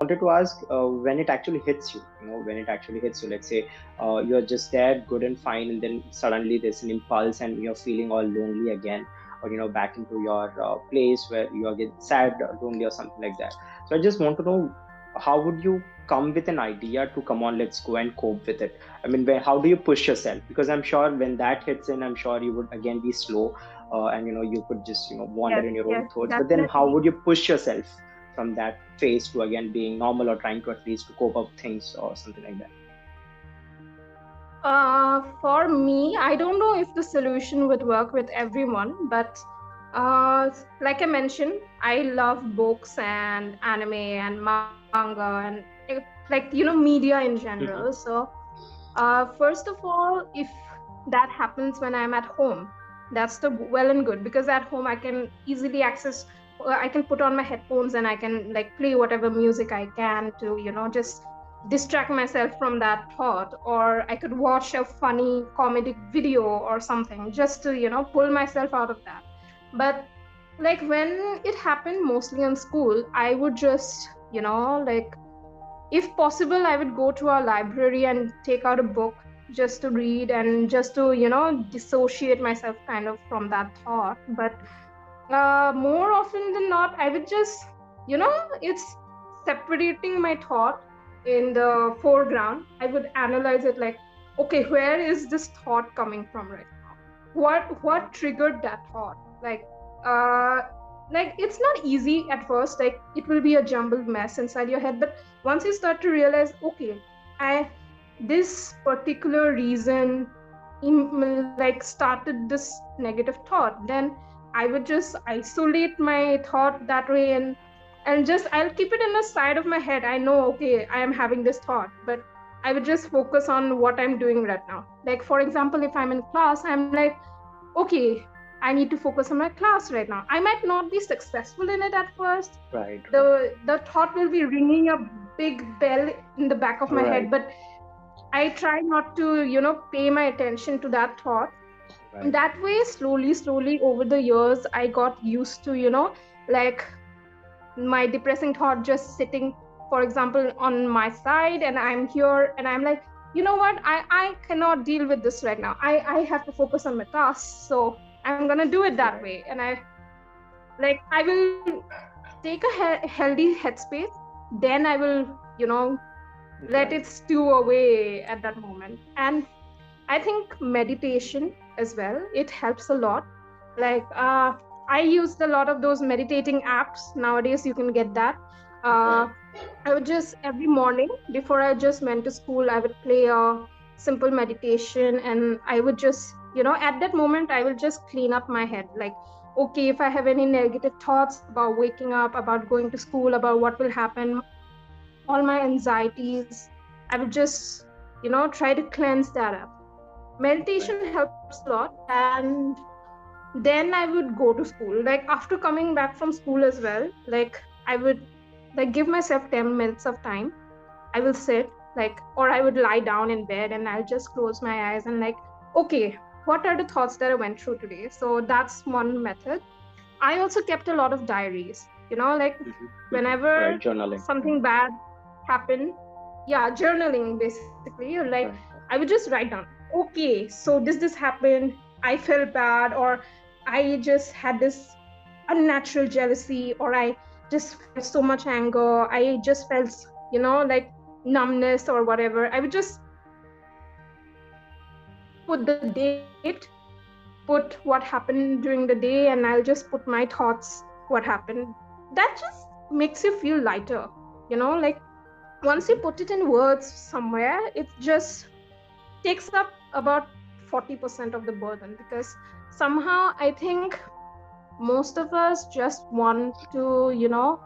wanted to ask, when it actually hits you, when it actually hits you, let's say you're just there, good and fine, and then suddenly there's an impulse and you're feeling all lonely again, or back into your place where you are getting sad or lonely or something like that. So I just want to know, how would you come with an idea to come on, let's go and cope with it? I mean, how do you push yourself? Because I'm sure when that hits in, I'm sure you would again be slow, and you could just wander Yes, in your own yes, thoughts. But then how definitely. would you push yourself from that phase to again being normal, or trying to at least to cope up things or something like that? For me, I don't know if the solution would work with everyone, but like I mentioned, I love books and anime and manga and media in general. Mm-hmm. So, first of all, if that happens when I'm at home, that's the well and good, because at home I can easily access. I can put on my headphones and I can like play whatever music I can to just distract myself from that thought, or I could watch a funny comedic video or something just to pull myself out of that. But like when it happened mostly in school, I would just like, if possible, I would go to our library and take out a book just to read and just to dissociate myself kind of from that thought. But more often than not, I would just it's separating my thought in the foreground. I would analyze it like, okay, where is this thought coming from right now? What triggered that thought? Uh like it's not easy at first, like it will be a jumbled mess inside your head, but once you start to realize, okay, I this particular reason like started this negative thought, then I would just isolate my thought that way, and just I'll keep it in the side of my head. I know, okay, I am having this thought, but I would just focus on what I'm doing right now. Like for example, if I'm in class, I'm like, okay, I need to focus on my class right now. I might not be successful in it at first. Right, right, The thought will be ringing a big bell in the back of my head, right, but I try not to, pay my attention to that thought. And right, that way, slowly over the years, I got used to, like my depressing thought just sitting, for example, on my side, and I'm here and I'm like, you know what, I cannot deal with this right now. I have to focus on my tasks. So I'm gonna do it that right, way. And I will take a healthy headspace, then I will, let right, it stew away at that moment. And I think meditation as well, it helps a lot. Like I used a lot of those meditating apps. Nowadays you can get that. right, Uh, I would just every morning before I just went to school, I would play a simple meditation, and I would just, at that moment, I will just clean up my head. Like, okay, if I have any negative thoughts about waking up, about going to school, about what will happen, all my anxieties, I would just, try to cleanse that up. Meditation right, helps a lot. And then I would go to school. Like after coming back from school as well, like I would like give myself 10 minutes of time. I will sit, like, or I would lie down in bed and I'll just close my eyes and like, okay, what are the thoughts that I went through today? So that's one method. I also kept a lot of diaries, like mm-hmm. Mm-hmm. Right, whenever journaling. something bad happened, yeah, journaling basically. Like Right, I would just write down, okay, so this happened, I felt bad, or I just had this unnatural jealousy, or I just felt so much anger, I just felt, like numbness or whatever. I would just put the date, put what happened during the day, and I'll just put my thoughts, what happened. That just makes you feel lighter, like once you mm-hmm. put it in words somewhere, it just takes up about 40% of the burden, because somehow I think most of us just want to,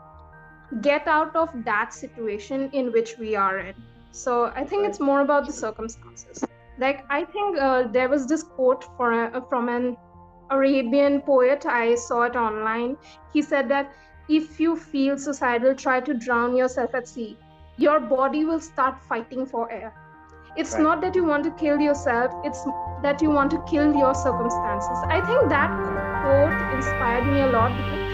get out of that situation in which we are in. So I think Right, it's more about the circumstances. Like I think there was this quote from an Arabian poet. I saw it online. He said that if you feel suicidal, try to drown yourself at sea. Your body will start fighting for air. It's right, not that you want to kill yourself, it's that you want to kill your circumstances. I think that quote inspired me a lot, because